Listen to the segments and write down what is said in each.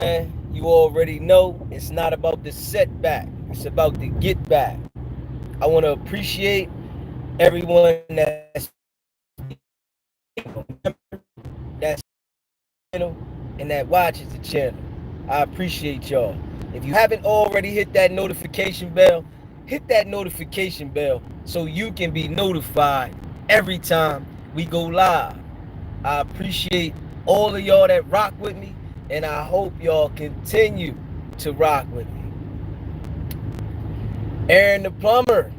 You already know it's not about the setback. It's about the get back. I want to appreciate everyone that's that's channel and that watches the channel. I appreciate y'all. If you haven't already hit that notification bell, hit that notification bell so you can be notified every time we go live. I appreciate all of y'all that rock with me, and I hope y'all continue to rock with me. Aaron the Plumber,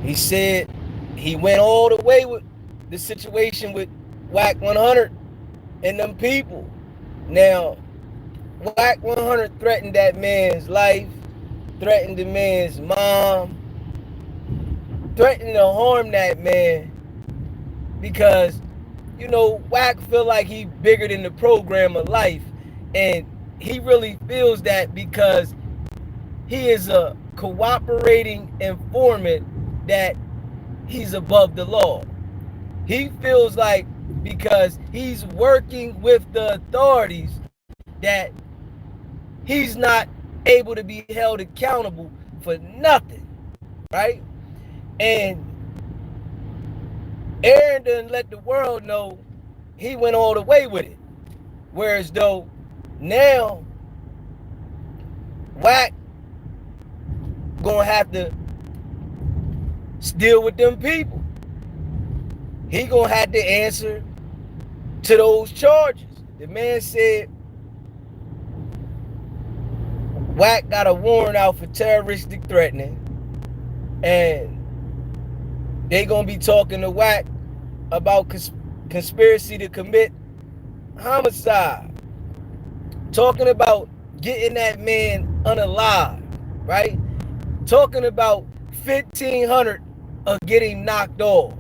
he said he went all the way with the situation with Wack 100 and them people. Now, Wack 100 threatened that man's life, threatened the man's mom, threatened to harm that man because, Wack feel like he bigger than the program of life. And he really feels that because he is a cooperating informant that he's above the law. He feels like because he's working with the authorities that he's not able to be held accountable for nothing, right? And Aaron didn't let the world know he went all the way with it. Whereas though now Wack gonna have to deal with them people. He gonna have to answer to those charges. The man said Wack got a warrant out for terroristic threatening, and they gonna be talking to Wack about conspiracy to commit homicide, talking about getting that man unalive, right? Talking about 1,500 of getting knocked off.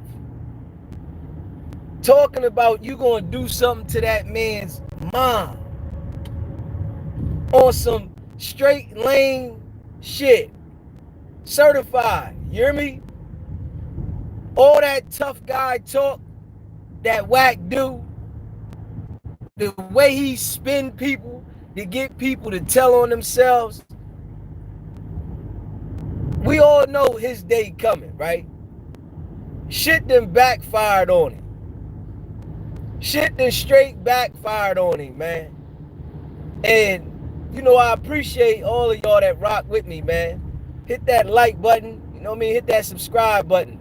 Talking about you gonna do something to that man's mom on some straight lane shit. Certified. You hear me? All that tough guy talk that Wack do, the way he spin people to get people to tell on themselves, we all know his day coming, right? Shit done backfired on him. Shit done straight backfired on him, man. And, I appreciate all of y'all that rock with me, man. Hit that like button, hit that subscribe button.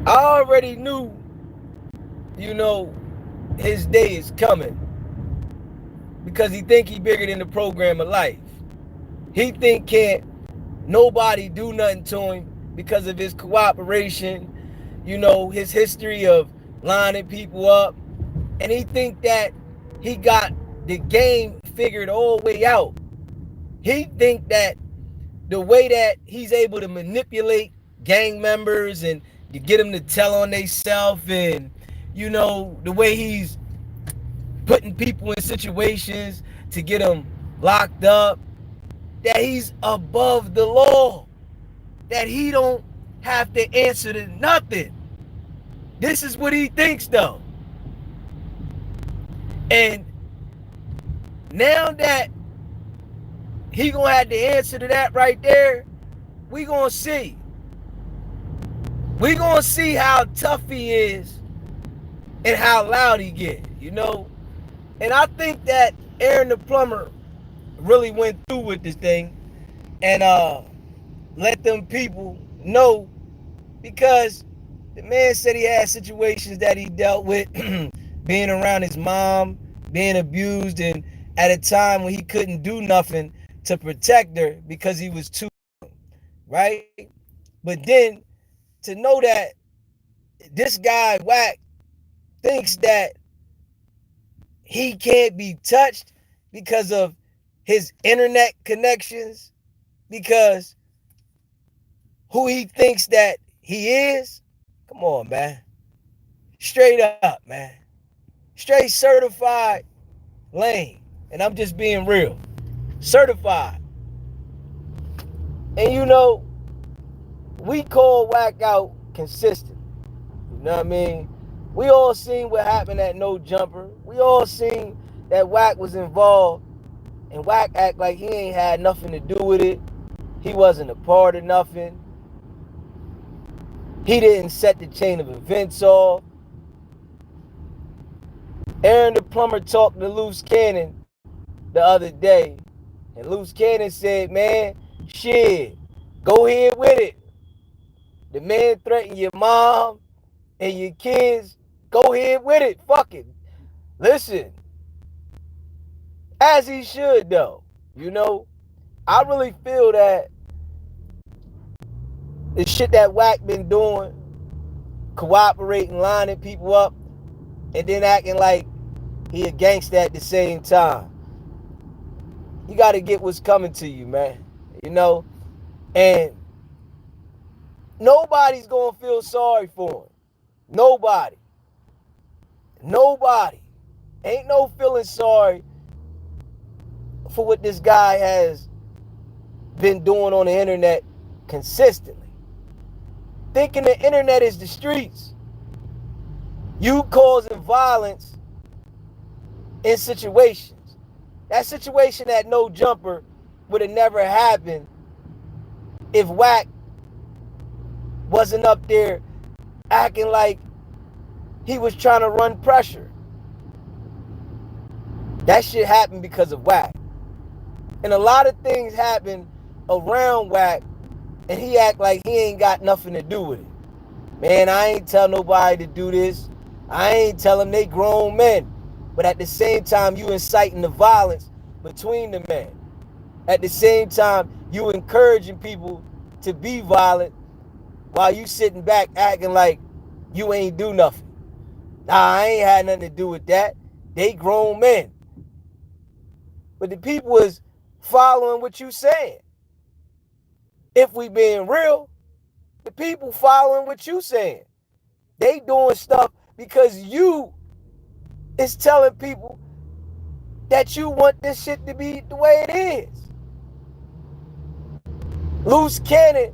I already knew, his day is coming because he think he bigger than the program of life. He think can't nobody do nothing to him because of his cooperation, his history of lining people up. And he think that he got the game figured all the way out. He think that the way that he's able to manipulate gang members and to get them to tell on themselves, and the way he's putting people in situations to get them locked up, that he's above the law, that he don't have to answer to nothing. This is what he thinks though. And now that he gonna have to answer to that right there, we gonna see. We gonna see how tough he is and how loud he get, And I think that Aaron the Plumber really went through with this thing and let them people know, because the man said he had situations that he dealt with being around his mom, being abused, and at a time when he couldn't do nothing to protect her because he was too young, right? But then to know that this guy Wack thinks that he can't be touched because of his internet connections, because who he thinks that he is. Come on, man. Straight up, man. Straight certified lame. And I'm just being real. Certified. And we call Wack out consistent. You know what I mean? We all seen what happened at No Jumper. We all seen that Wack was involved, and Wack act like he ain't had nothing to do with it. He wasn't a part of nothing. He didn't set the chain of events off. Aaron the Plumber talked to Loose Cannon the other day, and Loose Cannon said, man, shit, go ahead with it. The man threatened your mom and your kids. Go ahead with it. Fuck it. Listen, as he should though. You know, I really feel that the shit that Wack been doing, cooperating, lining people up, and then acting like he a gangster at the same time. You got to get what's coming to you, man. You know, and nobody's gonna feel sorry for him. Nobody. Nobody. Ain't no feeling sorry for what this guy has been doing on the internet consistently. Thinking the internet is the streets. You causing violence in situations. That situation at No Jumper would have never happened if Wack wasn't up there acting like he was trying to run pressure. That shit happened because of Wack. And a lot of things happen around Wack, and he act like he ain't got nothing to do with it. Man, I ain't tell nobody to do this. I ain't tell them they grown men. But at the same time, you inciting the violence between the men. At the same time, you encouraging people to be violent while you sitting back acting like you ain't do nothing. Nah, I ain't had nothing to do with that. They grown men. But the people is following what you saying. If we being real, the people following what you saying. They doing stuff because you is telling people that you want this shit to be the way it is. Loose Cannon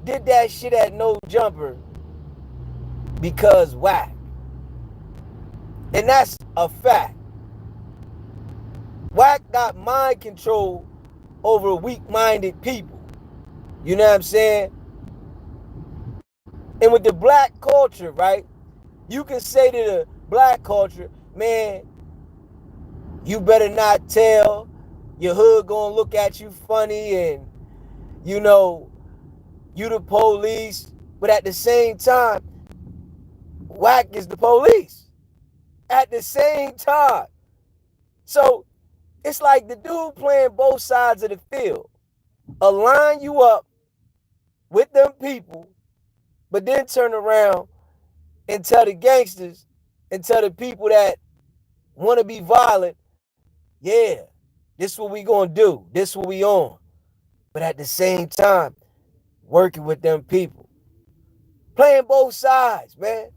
did that shit at No Jumper because Wack. And that's a fact. Wack got mind control over weak-minded people. You know what I'm saying? And with the black culture, right? You can say to the black culture, man, you better not tell. Your hood gonna look at you funny and, you know, you the police. But at the same time, Wack is the police. At the same time. So it's like the dude playing both sides of the field. Align you up with them people, but then turn around and tell the gangsters and tell the people that want to be violent, yeah, this what we gonna do. This what we on. But at the same time, working with them people. Playing both sides, man.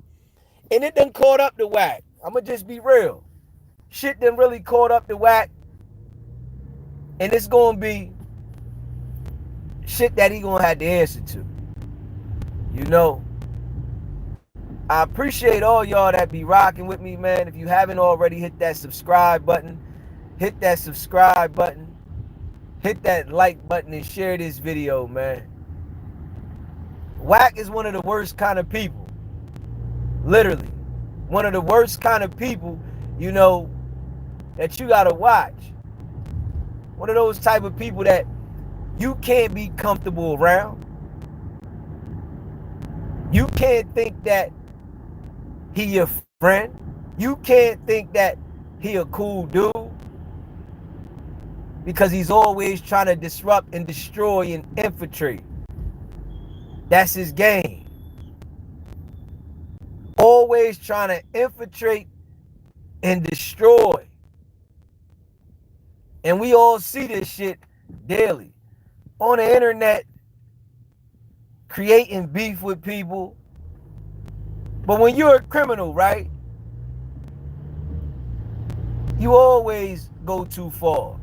And it done caught up to Wack. I'ma just be real. Shit done really caught up to Wack. And it's gonna be shit that he gonna have to answer to. You know, I appreciate all y'all that be rocking with me, man. If you haven't already, hit that subscribe button. Hit that subscribe button. Hit that like button and share this video, man. Wack is one of the worst kind of people. Literally. One of the worst kind of people, you know, that you gotta watch. One of those type of people that you can't be comfortable around. You can't think that he your friend. You can't think that he a cool dude. Because he's always trying to disrupt and destroy and infiltrate. That's his game. Always trying to infiltrate and destroy. And we all see this shit daily. On the internet, creating beef with people. But when you're a criminal, right? You always go too far.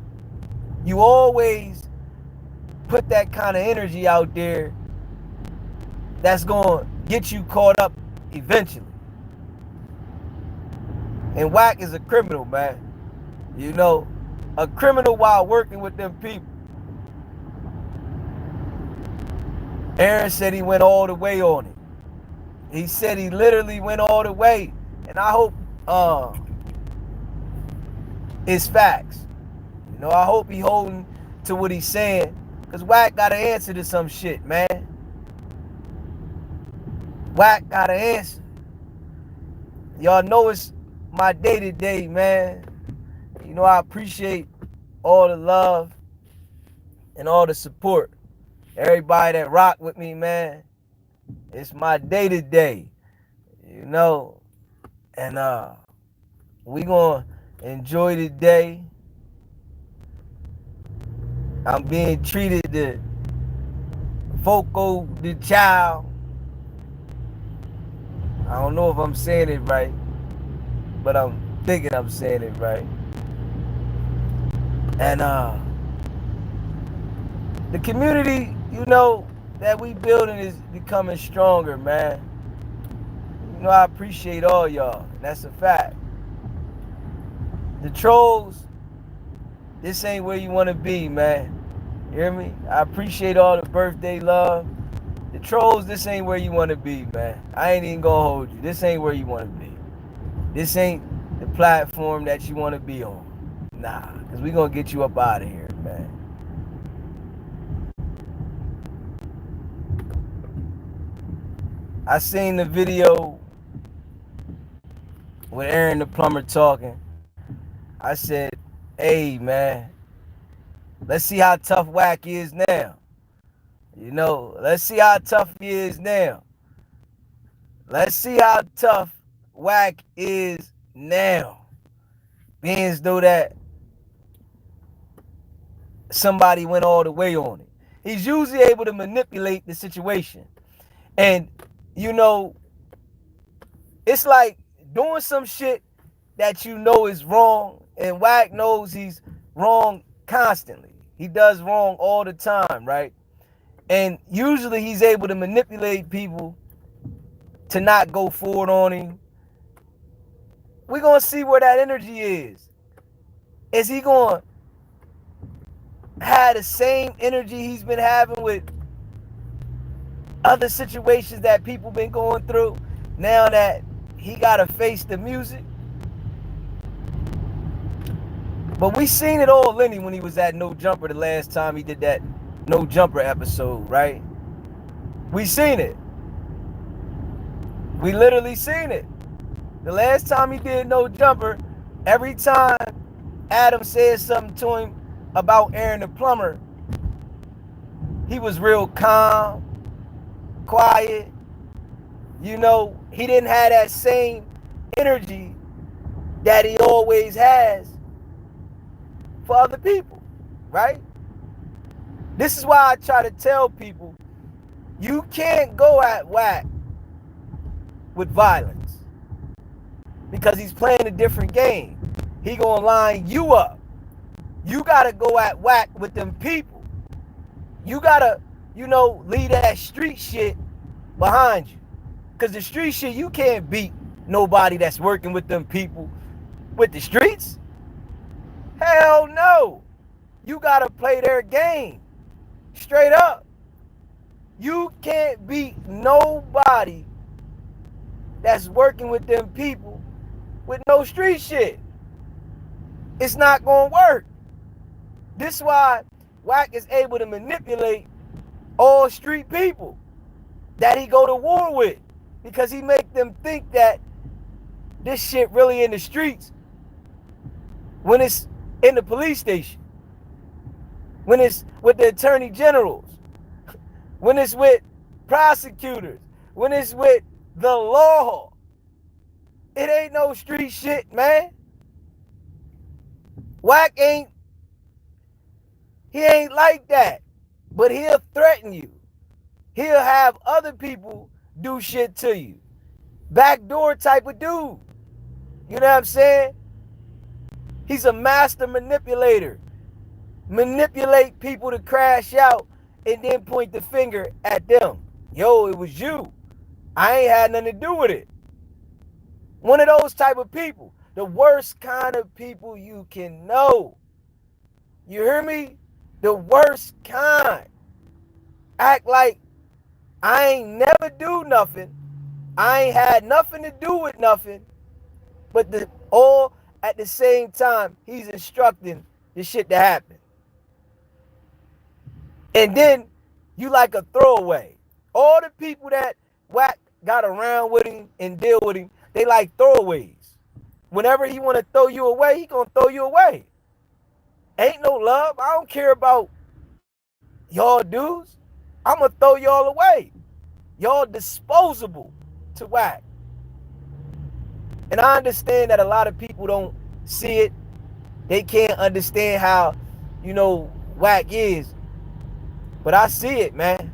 You always put that kind of energy out there that's going to get you caught up eventually. And Wack is a criminal, man. You know, a criminal while working with them people. Aaron said he went all the way on it. He said he literally went all the way. And I hope it's facts. You know, I hope he holding to what he's saying. Because Wack got to answer to some shit, man. Wack got to answer. Y'all know it's my day-to-day, man. You know, I appreciate all the love and all the support. Everybody that rock with me, man. It's my day-to-day, you know. And we gonna enjoy the day. I'm being treated the Foco the child. I don't know if I'm saying it right, but I'm thinking I'm saying it right. And the community, you know, that we building is becoming stronger, man. You know, I appreciate all y'all. That's a fact. The trolls, this ain't where you want to be, man. You hear me? I appreciate all the birthday love. The trolls, this ain't where you want to be, man. I ain't even gonna hold you. This ain't where you want to be. This ain't the platform that you want to be on. Nah, because we gonna get you up out of here, man. I seen the video with Aaron the Plumber talking. I said, hey, man, let's see how tough Wack is now. You know, let's see how tough he is now. Let's see how tough Wack is now. Being as though that somebody went all the way on it. He's usually able to manipulate the situation. And, you know, it's like doing some shit that you know is wrong, and Wack knows he's wrong constantly. He does wrong all the time, right? And usually he's able to manipulate people to not go forward on him. We're going to see where that energy is. Is he going to have the same energy he's been having with other situations that people been going through now that he got to face the music? But we seen it all, Lenny, when he was at No Jumper the last time he did that No Jumper episode, right? We seen it. We literally seen it. The last time he did No Jumper, every time Adam said something to him about Aaron the Plumber, he was real calm, quiet. You know, he didn't have that same energy that he always has for other people, right? This is why I try to tell people, you can't go at Wack with violence because he's playing a different game. He gonna line you up. You gotta go at Wack with them people. You gotta, you know, leave that street shit behind you. Because the street shit, you can't beat nobody that's working with them people with the streets. Hell no. You gotta play their game. Straight up. You can't beat nobody that's working with them people with no street shit. It's not gonna work. This is why Wack is able to manipulate all street people that he go to war with, because he make them think that this shit really in the streets when it's in the police station, when it's with the attorney generals, when it's with prosecutors, when it's with the law. It ain't no street shit, man. Wack ain't like that. But he'll threaten you. He'll have other people do shit to you. Backdoor type of dude. You know what I'm saying? He's a master manipulator. Manipulate people to crash out and then point the finger at them. Yo, it was you. I ain't had nothing to do with it. One of those type of people. The worst kind of people you can know. You hear me? The worst kind. Act like I ain't never do nothing. I ain't had nothing to do with nothing. But all at the same time, he's instructing the shit to happen. And then you like a throwaway. All the people that Wack got around with him and deal with him, they like throwaways. Whenever he want to throw you away, he gonna throw you away. Ain't no love. I don't care about y'all dudes. I'm gonna throw y'all away. Y'all disposable to Wack. And I understand that a lot of people don't see it. They can't understand how, Wack is. But I see it, man.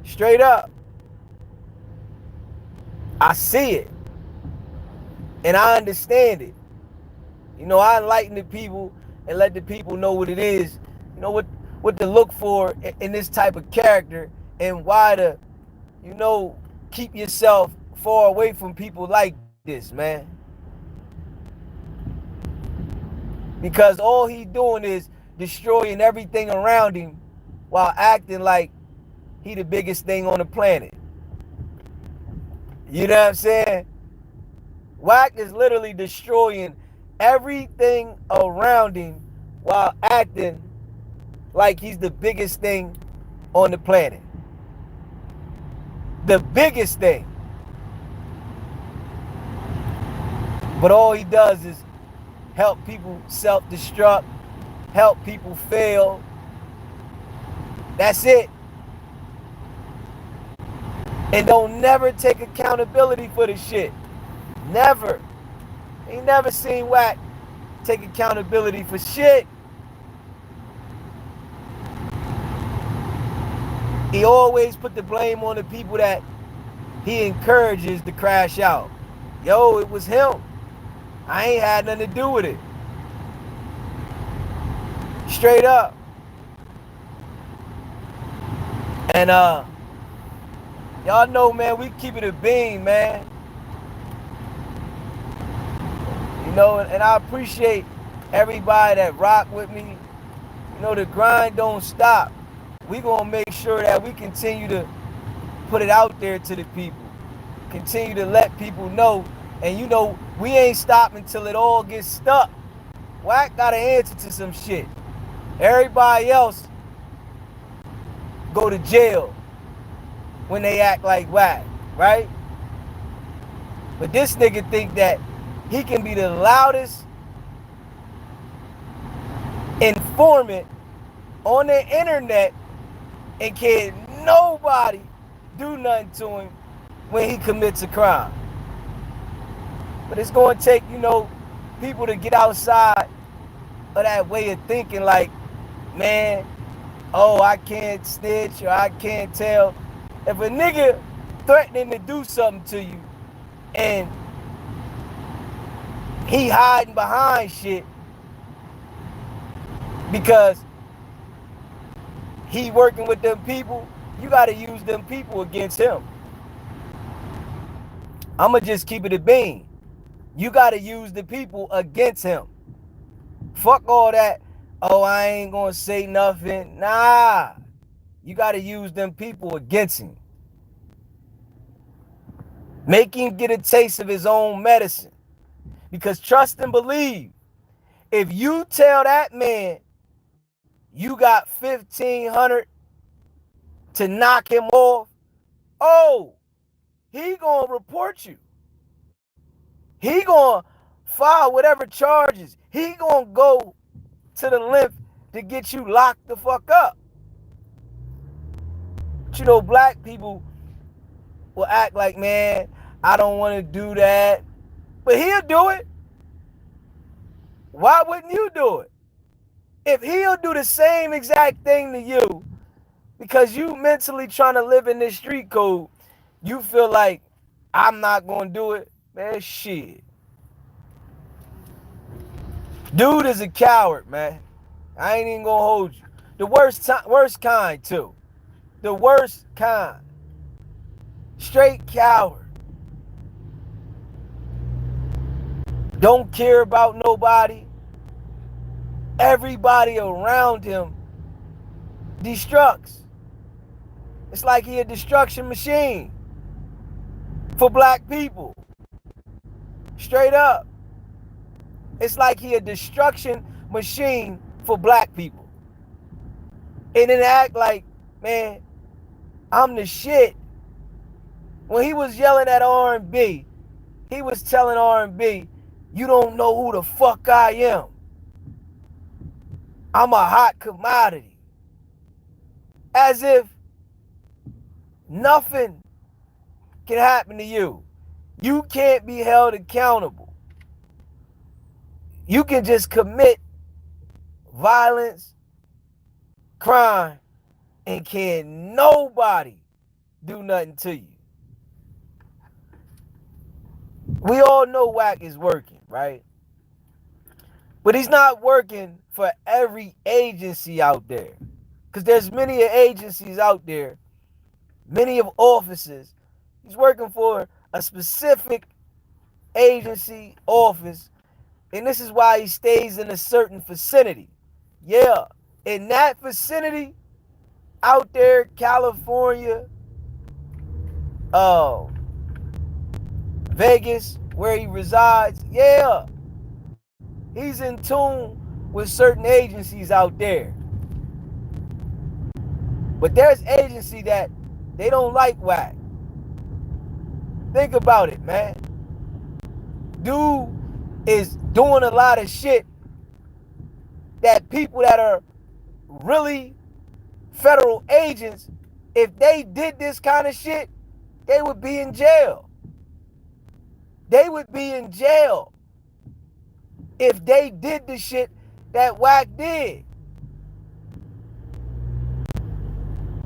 Straight up. I see it. And I understand it. I enlighten the people and let the people know what it is. What to look for in this type of character and why to, keep yourself far away from people like this, man. Because all he doing is destroying everything around him while acting like he the biggest thing on the planet. You know what I'm saying? Wack is literally destroying everything around him while acting like he's the biggest thing on the planet. The biggest thing. But all he does is help people self-destruct, help people fail. That's it. And don't never take accountability for the shit. Never. Ain't never seen Wack take accountability for shit. He always put the blame on the people that he encourages to crash out. Yo, it was him. I ain't had nothing to do with it. Straight up. And y'all know, man, we keep it a beam, man. And I appreciate everybody that rock with me. The grind don't stop. We gonna make sure that we continue to put it out there to the people. Continue to let people know. And we ain't stopping until it all gets stuck. Wack got an answer to some shit. Everybody else go to jail when they act like Wack, right? But this nigga think that he can be the loudest informant on the internet and can't nobody do nothing to him when he commits a crime. But it's going to take, people to get outside of that way of thinking like, man, I can't snitch or I can't tell. If a nigga threatening to do something to you and he hiding behind shit because he working with them people, you got to use them people against him. I'm going to just keep it a bean. You got to use the people against him. Fuck all that, I ain't going to say nothing. Nah. You got to use them people against him. Make him get a taste of his own medicine. Because trust and believe, if you tell that man you got 1,500 to knock him off, he gonna report you. He gonna file whatever charges. He gonna go to the length to get you locked the fuck up. But black people will act like, man, I don't want to do that. But he'll do it. Why wouldn't you do it? If he'll do the same exact thing to you because you mentally trying to live in this street code, you feel like I'm not going to do it, man, shit. Dude is a coward, man. I ain't even going to hold you. The worst kind, too. The worst kind. Straight coward. don't care about nobody. Everybody around him destructs. It's like he a destruction machine for black people. Straight up. It's like he a destruction machine for black people. And then act like, man, I'm the shit. When he was yelling at R&B, he was telling R&B, you don't know who the fuck I am. I'm a hot commodity. As if nothing can happen to you. You can't be held accountable. You can just commit violence, crime, and can nobody do nothing to you. We all know Wack is working, right? But he's not working for every agency out there. Because there's many agencies out there, many of offices. He's working for a specific agency office, and this is why he stays in a certain vicinity. Yeah, in that vicinity, out there, California, Vegas, where he resides, yeah, he's in tune with certain agencies out there. But there's agency that they don't like Wack. Think about it, man. Dude is doing a lot of shit that people that are really federal agents, if they did this kind of shit, they would be in jail. They would be in jail if they did the shit that Wack did.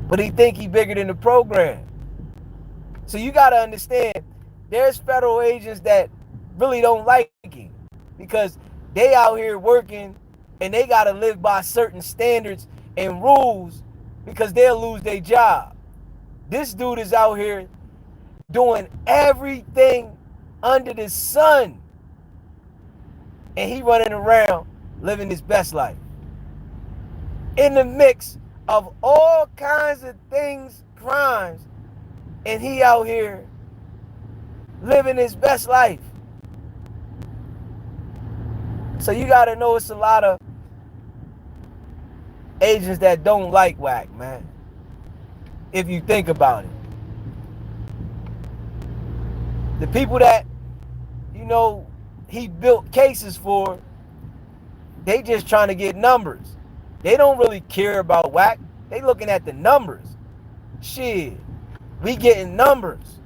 But he think he bigger than the program. So you got to understand, there's federal agents that really don't like him because they out here working and they got to live by certain standards and rules because they'll lose their job. This dude is out here doing everything under the sun, and he running around living his best life in the mix of all kinds of things, crimes, and he out here living his best life. So you got to know it's a lot of agents that don't like Wack, man, if you think about it. The people that, you know, he built cases for, they just trying to get numbers. They don't really care about Wack. They looking at the numbers. Shit, we getting numbers.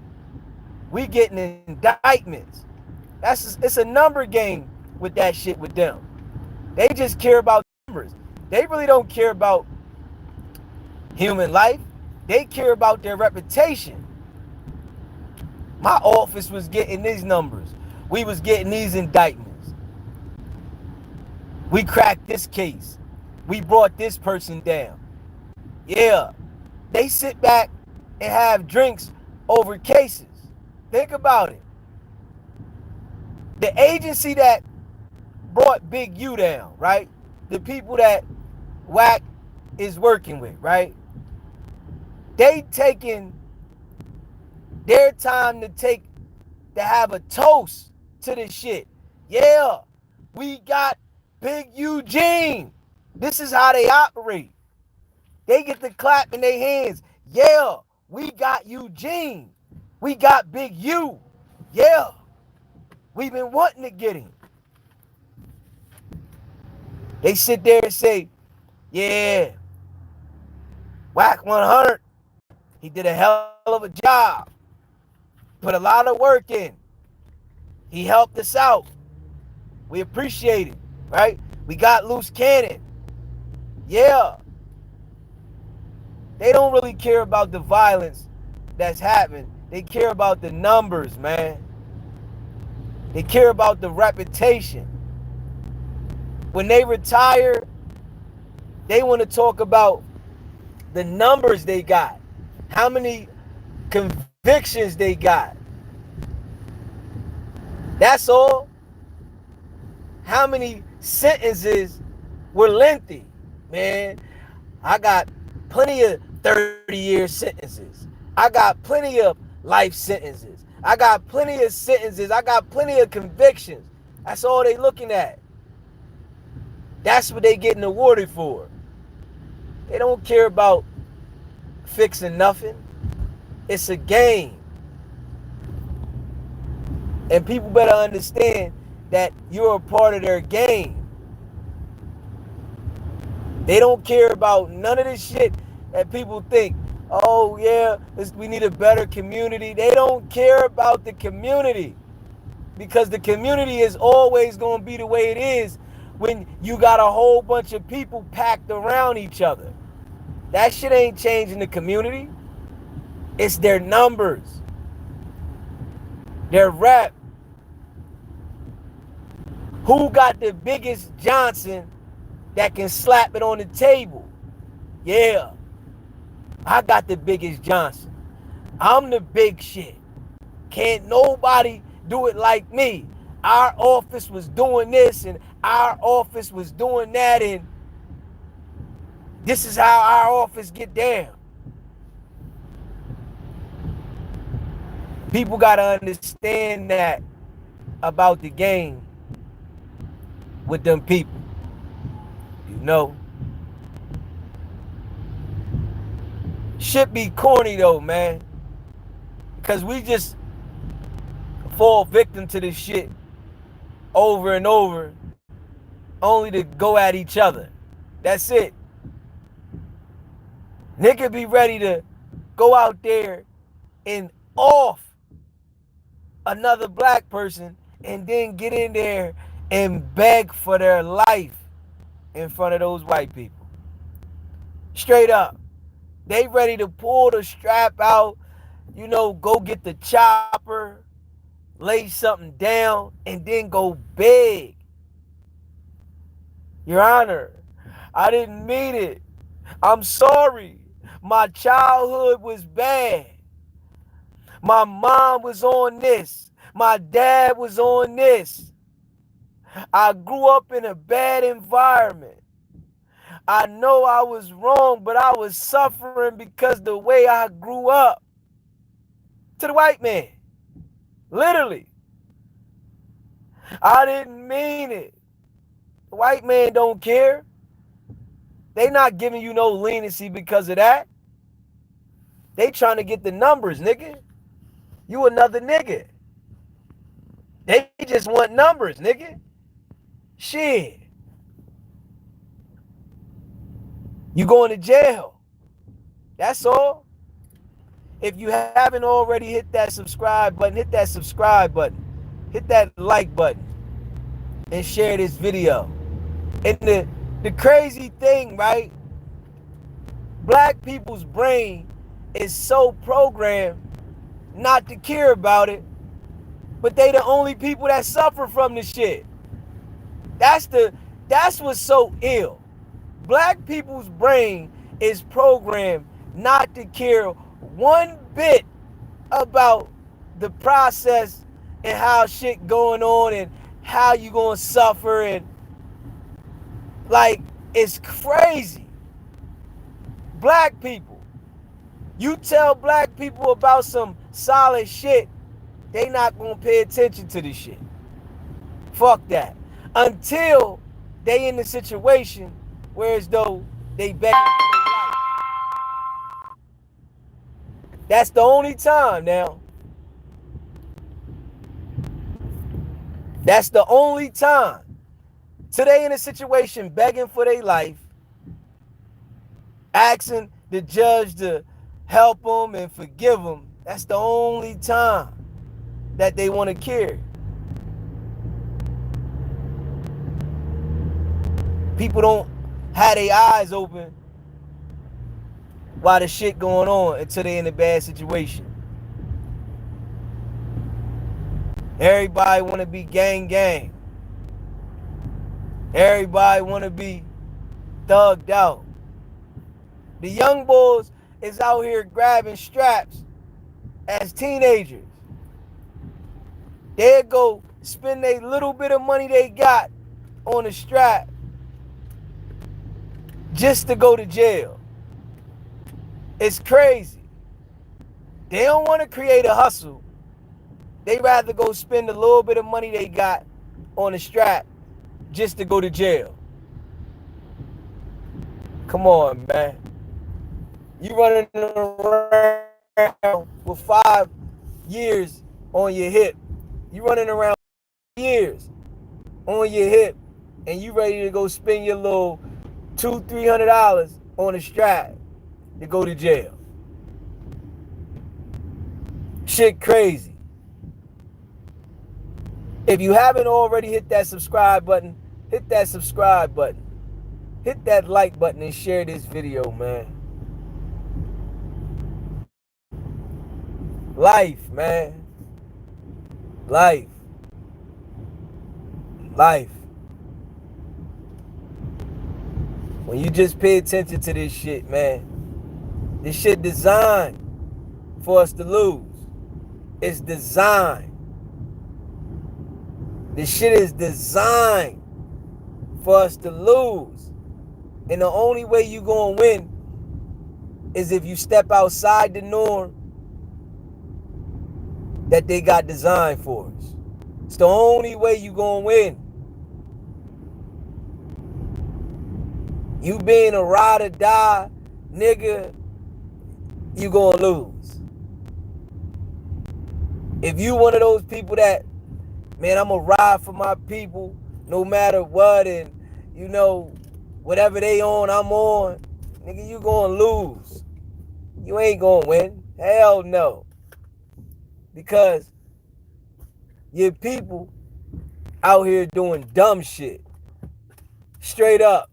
We getting indictments. It's a number game with that shit with them. They just care about numbers. They really don't care about human life. They care about their reputation. My office was getting these numbers. We was getting these indictments. We cracked this case. We brought this person down. Yeah. They sit back and have drinks over cases. Think about it. The agency that brought Big U down, right? The people that Wack is working with, right? They taking their time to have a toast to this shit. Yeah, we got Big Eugene. This is how they operate. They get to clap in their hands. Yeah, we got Eugene. We got Big U. Yeah, we've been wanting to get him. They sit there and say, yeah, Wack 100. He did a hell of a job. Put a lot of work in. He helped us out. We appreciate it, right? We got loose cannon. Yeah. They don't really care about the violence that's happened. They care about the numbers, man. They care about the reputation. When they retire, they want to talk about the numbers they got, how many convictions they got. That's all. how many sentences were lengthy, man. I got plenty of 30-year sentences. I got plenty of life sentences. I got plenty of sentences. I got plenty of convictions. That's all they looking at. That's what they getting awarded for. They don't care about fixing nothing. It's a game. And people better understand that you're a part of their game. They don't care about none of this shit that people think, oh yeah, we need a better community. They don't care about the community, because the community is always going to be the way it is when you got a whole bunch of people packed around each other. That shit ain't changing the community. It's their numbers, their rep. Who got the biggest Johnson that can slap it on the table? Yeah, I got the biggest Johnson. I'm the big shit. Can't nobody do it like me. Our office was doing this and our office was doing that, and this is how our office get down. People got to understand that about the game with them people. You know? Shit be corny though, man. Because we just fall victim to this shit over and over, only to go at each other. That's it. Nigga be ready to go out there and off another black person and then get in there and beg for their life in front of those white people. Straight up. They ready to pull the strap out, you know, go get the chopper, lay something down, and then go beg. Your Honor, I didn't mean it. I'm sorry. My childhood was bad. My mom was on this. My dad was on this. I grew up in a bad environment. I know I was wrong, but I was suffering because the way I grew up. To the white man. Literally. I didn't mean it. The white man don't care. They not giving you no leniency because of that. They trying to get the numbers, nigga. You another nigga. They just want numbers, nigga. Shit. You going to jail. That's all. If you haven't already hit that subscribe button, hit that subscribe button. Hit that like button. And share this video. And the crazy thing, right? Black people's brain is so programmed not to care about it, but they the only people that suffer from the shit. That's what's so ill. Black people's brain is programmed not to care one bit about the process and how shit going on and how you gonna suffer, and like, it's crazy. Black people, you tell black people about some solid shit, they not gonna pay attention to this shit. Fuck that. Until they in the situation where as though they begging for their life. That's the only time now. That's the only time. Till they in a situation begging for their life, asking the judge to help them and forgive them. That's the only time that they want to care. People don't have their eyes open while the shit going on until they in a bad situation. Everybody want to be gang. Everybody want to be thugged out. The young boys is out here grabbing straps as teenagers. They'll go spend a little bit of money they got on a strap just to go to jail. It's crazy. They don't want to create a hustle. They rather go spend a little bit of money they got on a strap just to go to jail. Come on, man. You running around with 5 years on your hip. You running around years on your hip, and you ready to go spend your little $200-$300 on a strap to go to jail. Shit crazy. If you haven't already hit that subscribe button, hit that subscribe button. Hit that like button and share this video, man. Life, man. Life. Life. When you just pay attention to this shit, man. This shit designed for us to lose. It's designed. This shit is designed for us to lose. And the only way you gonna win is if you step outside the norm that they got designed for us. It's the only way you gonna win. You being a ride or die nigga, you gonna lose. If you one of those people that, man, I'm gonna ride for my people no matter what, and you know, whatever they on, I'm on, nigga, you gonna lose. You ain't gonna win. Hell no. Because your people out here doing dumb shit. Straight up.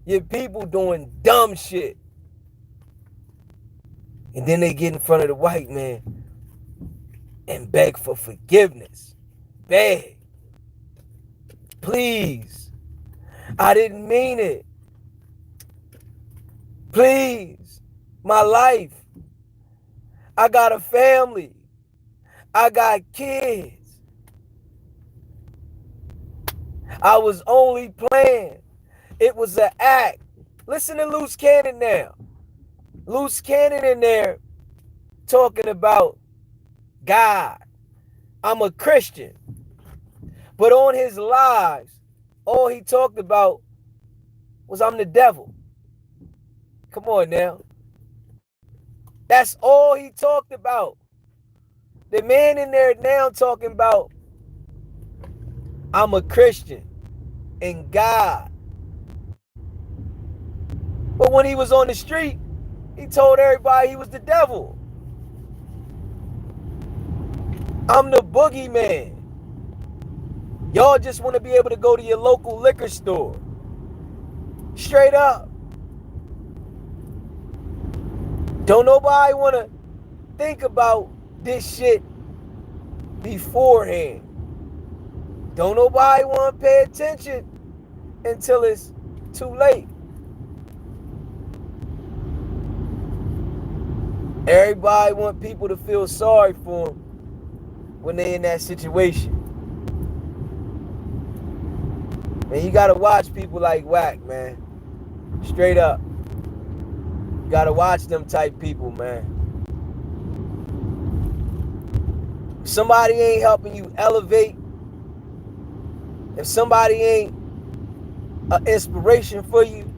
Your people doing dumb shit. And then they get in front of the white man and beg for forgiveness. Beg. Please. I didn't mean it. Please. My life. I got a family. I got kids. I was only playing. It was an act. Listen to Loose Cannon now. Loose Cannon in there talking about God. I'm a Christian. But on his lives, all he talked about was I'm the devil. Come on now. That's all he talked about. The man in there now talking about I'm a Christian and God. But when he was on the street, he told everybody he was the devil. I'm the boogeyman. Y'all just want to be able to go to your local liquor store. Straight up. Don't nobody want to think about this shit beforehand. Don't nobody want to pay attention until it's too late. Everybody want people to feel sorry for them when they in that situation. Man, you gotta watch people like Wack, man. Straight up. You gotta watch them type people, man. If somebody ain't helping you elevate, if somebody ain't an inspiration for you,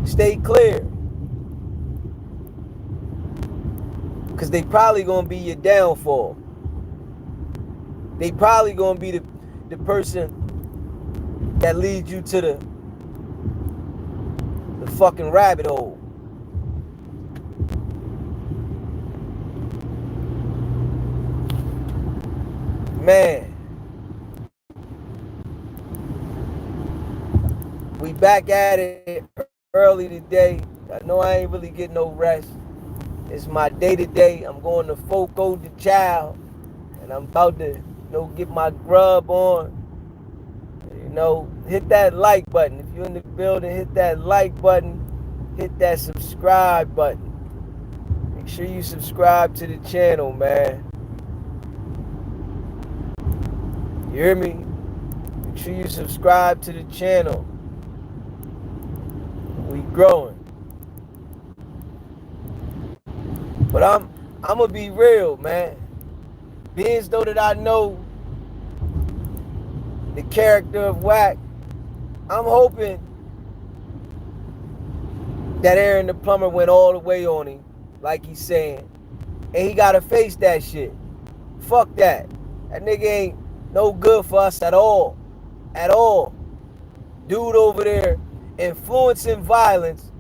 stay clear. Because they probably going to be your downfall. They probably going to be the person that leads you to the fucking rabbit hole. Man. We back at it early today. I know I ain't really getting no rest. It's my day today. I'm going to Foco the Child. And I'm about to, get my grub on. Hit that like button. If you're in the building, hit that like button. Hit that subscribe button. Make sure you subscribe to the channel, man. You hear me? Make sure you subscribe to the channel. We growing. But I'm gonna be real, man. Being as though that I know the character of Wack, I'm hoping that Aaron the Plumber went all the way on him, like he's saying. And he gotta face that shit. Fuck that. That nigga ain't no good for us at all. At all. Dude over there influencing violence,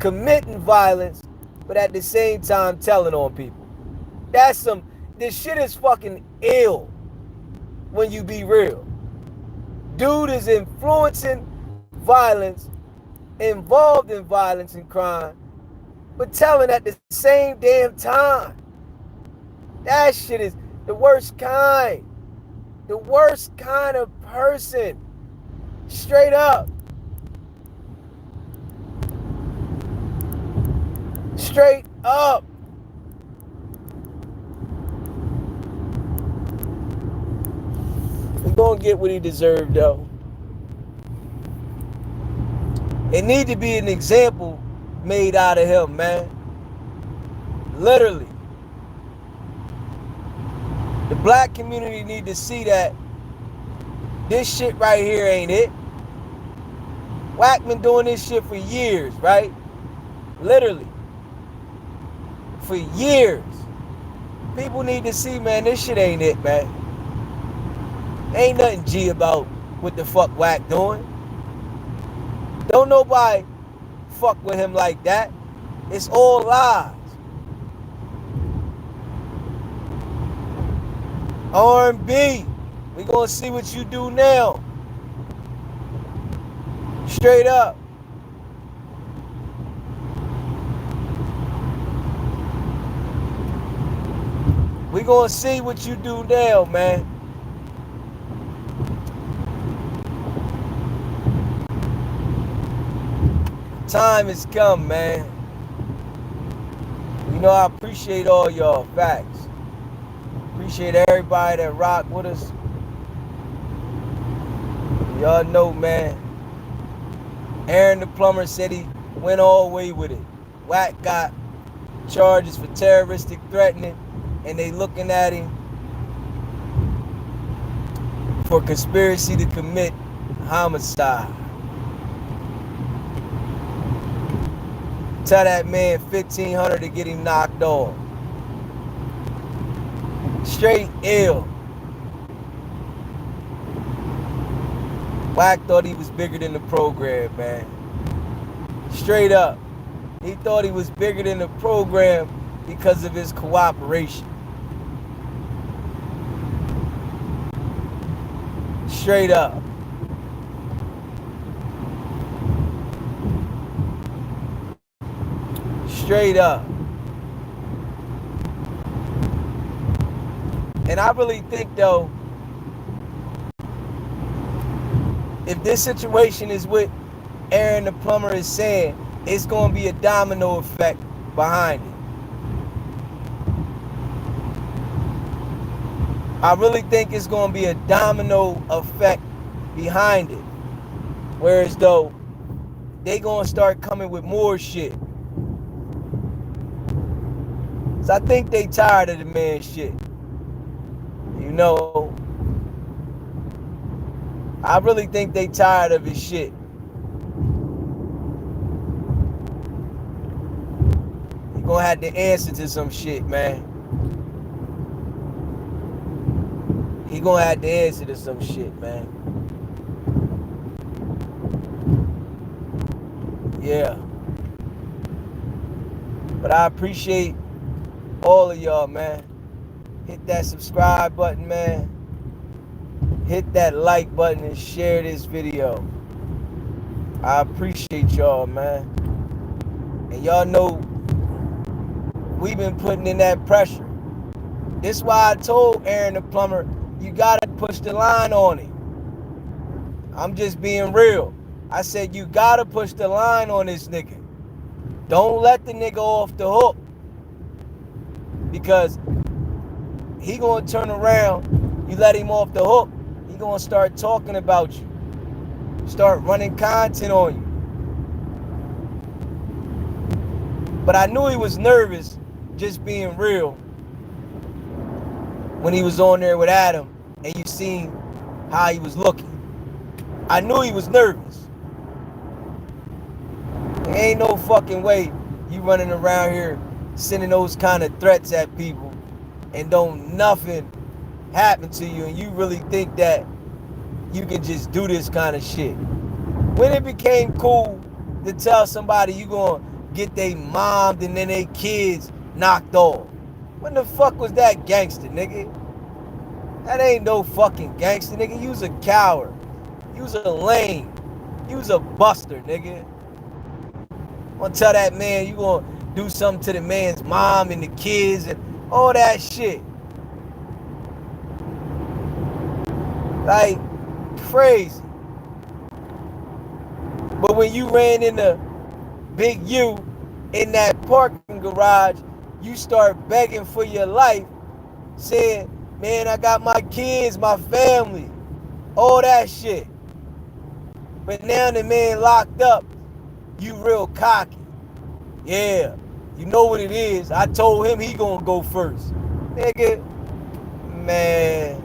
committing violence, but at the same time telling on people. This shit is fucking ill when you be real. Dude is influencing violence, involved in violence and crime, but telling at the same damn time. That shit is the worst kind. The worst kind of person. Straight up. Straight up. He's gonna get what he deserved, though. It need to be an example made out of him, man. Literally. The black community need to see that this shit right here ain't it. Wack been doing this shit for years, right? Literally. For years. People need to see, man, this shit ain't it, man. Ain't nothing G about what the fuck Wack doing. Don't nobody fuck with him like that. It's all lies. R&B. We gonna see what you do now. Straight up. We gonna see what you do now, man. Time has come, man. You know, I appreciate all y'all. Facts. Appreciate everybody that rock with us. Y'all know, man. Aaron the Plumber said he went all the way with it. Wack got charges for terroristic threatening, and they looking at him for conspiracy to commit homicide. Tell that man $1,500 to get him knocked off. Straight ill. Wack thought he was bigger than the program, man. Straight up. He thought he was bigger than the program because of his cooperation. Straight up. Straight up. And I really think, though, if this situation is what Aaron the Plumber is saying, it's going to be a domino effect behind it. I really think it's going to be a domino effect behind it. Whereas, though, they going to start coming with more shit. So I think they tired of the man shit. You know, I really think they tired of his shit. He gonna have to answer to some shit, man. He gonna have to answer to some shit, man. Yeah. But I appreciate all of y'all, man. Hit that subscribe button, man. Hit that like button and share this video. I appreciate y'all, man. And y'all know we've been putting in that pressure. This is why I told Aaron the Plumber, you gotta push the line on him. I'm just being real. I said you gotta push the line on this nigga. Don't let the nigga off the hook. Because he gonna turn around, you let him off the hook, he gonna start talking about you, start running content on you. But I knew he was nervous, just being real, when he was on there with Adam and you seen how he was looking. I knew he was nervous. There ain't no fucking way you running around here sending those kind of threats at people and don't nothing happen to you, and you really think that you can just do this kind of shit. When it became cool to tell somebody you gonna get they mom and then they kids knocked off, when the fuck was that gangster, nigga? That ain't no fucking gangster, nigga. You was a coward. You was a lame. You was a buster, nigga. I'm gonna tell that man you gonna do something to the man's mom and the kids and all that shit. Like, crazy. But when you ran into Big U in that parking garage, you start begging for your life, saying, man, I got my kids, my family, all that shit. But now the man locked up, you real cocky. Yeah, you know what it is. I told him he gonna go first. Nigga, man.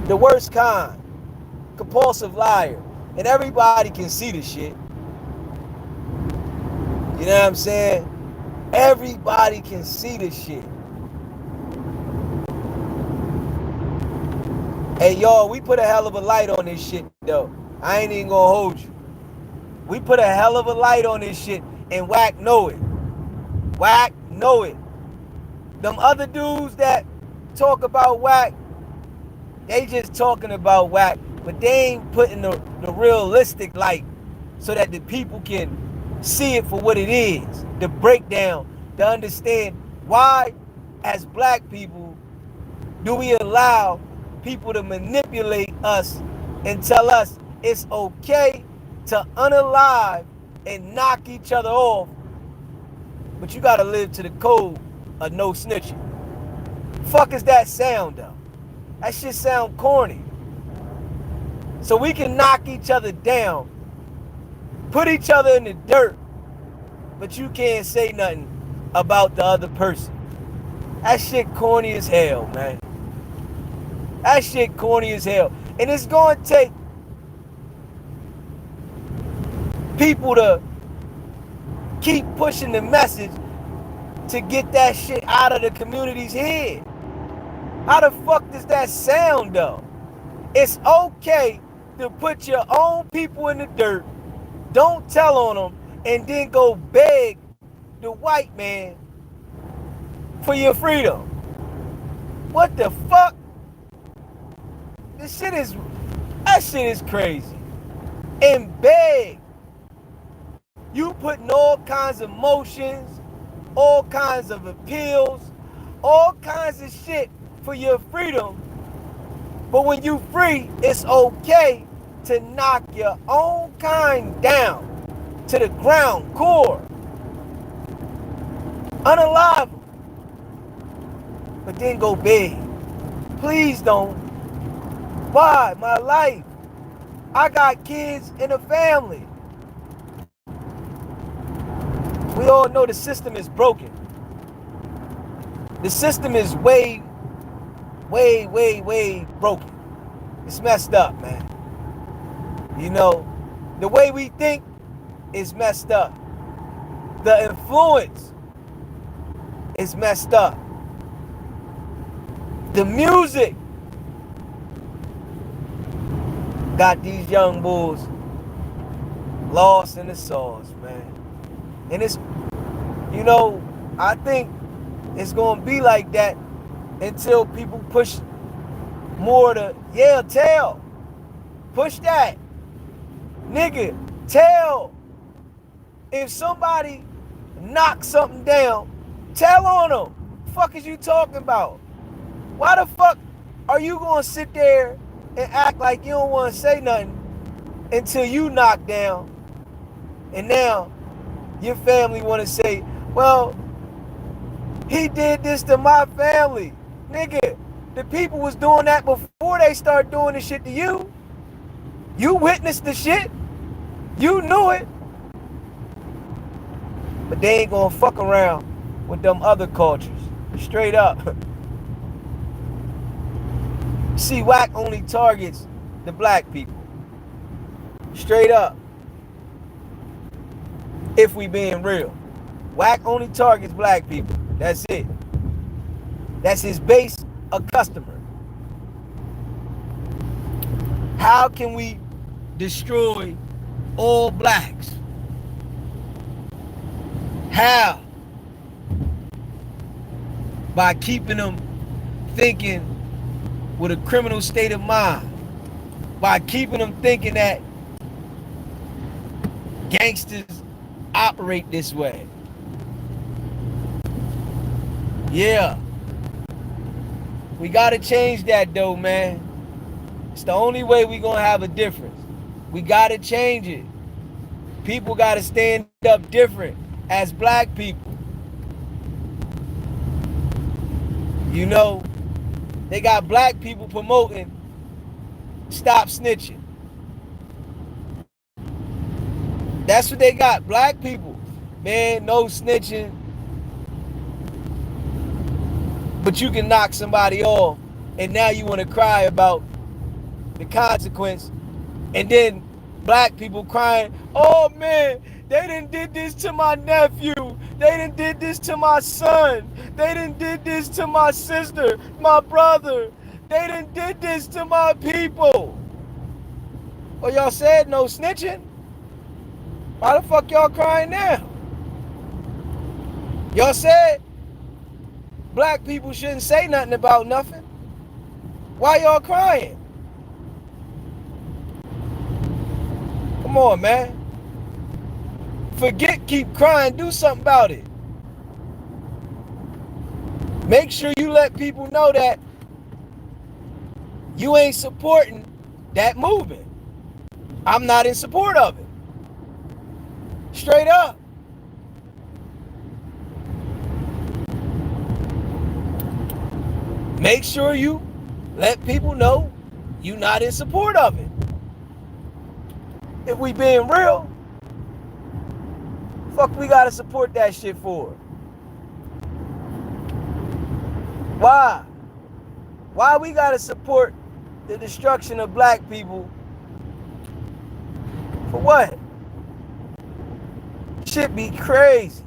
The worst kind. Compulsive liar. And everybody can see the shit. You know what I'm saying? Everybody can see the shit. Hey, y'all, we put a hell of a light on this shit, though. I ain't even gonna hold you. We put a hell of a light on this shit, and Wack know it. Wack know it. Them other dudes that talk about Wack, they just talking about Wack, but they ain't putting the realistic light so that the people can see it for what it is. The breakdown, to understand why, as black people, do we allow people to manipulate us and tell us it's okay to unalive and knock each other off, but you gotta live to the code of no snitching. Fuck is that sound though? That shit sound corny. So we can knock each other down, put each other in the dirt, but you can't say nothing about the other person. That shit corny as hell, man. That shit corny as hell. And it's gonna take people to keep pushing the message to get that shit out of the community's head. How the fuck does that sound though? It's okay to put your own people in the dirt, don't tell on them, and then go beg the white man for your freedom. What the fuck? That shit is crazy. And beg. You putting all kinds of motions, all kinds of appeals, all kinds of shit for your freedom. But when you free, it's okay to knock your own kind down to the ground core. Unalive them. But then go beg. Please don't. Why? My life. I got kids and a family. We all know the system is broken. The system is way broken. It's messed up, man. You know, the way we think is messed up. The influence is messed up. The music got these young bulls lost in the sauce, man. And it's, you know, I think it's gonna be like that until people push more to, yeah, tell. Push that. Nigga, tell. If somebody knocks something down, tell on them. Fuck is you talking about? Why the fuck are you gonna sit there and act like you don't wanna say nothing until you knock down, and now your family wanna say, well, he did this to my family. Nigga, The people was doing that before they started doing the shit to you. You witnessed the shit. You knew it. But they ain't gonna fuck around with them other cultures. Straight up. See, Wack only targets the black people. Straight up. If we being real. Wack only targets black people. That's it. That's his base of customer. How can we destroy all blacks? How? By keeping them thinking with a criminal state of mind. By keeping them thinking that gangsters operate this way. Yeah. We gotta change that though, man. It's the only way we gonna have a difference. We gotta change it. People gotta stand up different as black people. You know, they got black people promoting stop snitching. That's what they got. Black people, man, no snitching. But you can knock somebody off, and now you want to cry about the consequence. And then black people crying, oh man, they done did this to my nephew. They done did this to my son. They done did this to my sister, my brother. They done did this to my people. Well, y'all said no snitching. Why the fuck y'all crying now? Y'all said black people shouldn't say nothing about nothing. Why y'all crying? Come on, man. Forget keep crying. Do something about it. Make sure you let people know that you ain't supporting that movement. I'm not in support of it. Straight up. Make sure you let people know you're not in support of it. If we being real, fuck we gotta support that shit for? Why? Why we gotta support the destruction of black people? For what? Shit be crazy.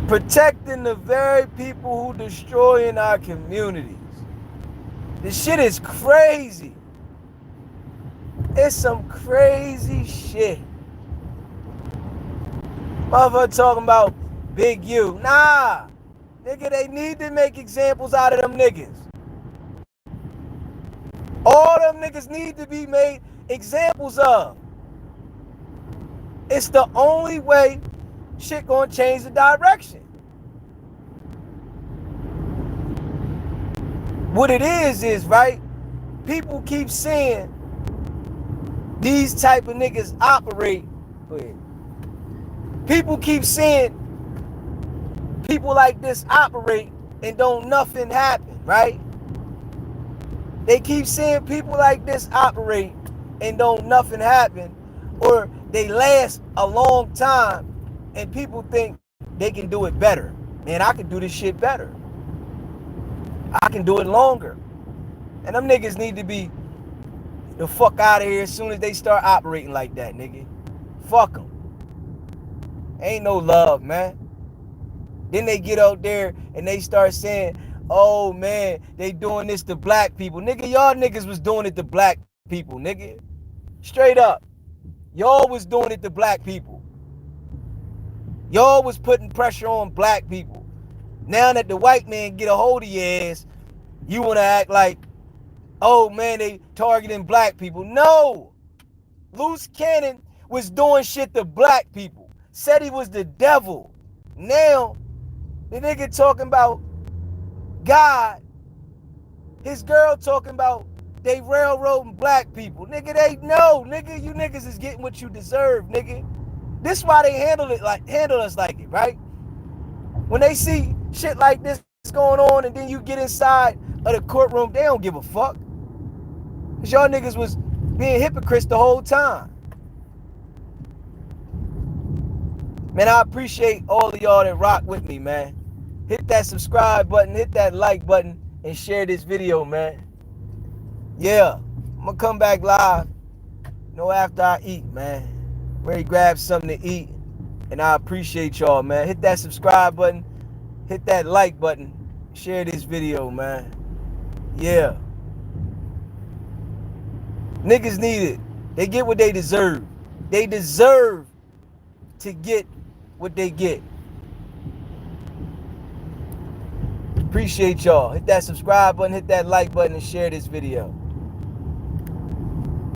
Protecting the very people who destroying our communities. This shit is crazy. It's some crazy shit. Motherfucker talking about Big U. Nah. Nigga, they need to make examples out of them niggas. All them niggas need to be made examples of. It's the only way shit gonna change the direction. What it is right, people keep saying these type of niggas operate. People keep saying people like this operate and don't nothing happen, right? They keep saying people like this operate and don't nothing happen, or they last a long time and people think they can do it better. Man, I can do this shit better. I can do it longer. And them niggas need to be the fuck out of here as soon as they start operating like that, nigga. Fuck them. Ain't no love, man. Then they get out there and they start saying, oh man, they doing this to black people. Nigga, y'all niggas was doing it to black people, nigga. Straight up. Y'all was doing it to black people. Y'all was putting pressure on black people. Now that the white man get a hold of your ass, you want to act like, oh man, they targeting black people. No. Loose Cannon was doing shit to black people. Said he was the devil. Now, the nigga talking about God. His girl talking about they railroading black people. Nigga, they know. Nigga, you niggas is getting what you deserve, nigga. This why they handle us like it, right? When they see shit like this going on, and then you get inside of the courtroom, they don't give a fuck. Because y'all niggas was being hypocrites the whole time. Man, I appreciate all of y'all that rock with me, man. Hit that subscribe button, hit that like button, and share this video, man. Yeah, I'm gonna come back live, after I eat, man. Ready to grab something to eat, and I appreciate y'all, man. Hit that subscribe button, hit that like button, share this video, man. Yeah. Niggas need it. They get what they deserve. They deserve to get what they get. Appreciate y'all. Hit that subscribe button, hit that like button, and share this video.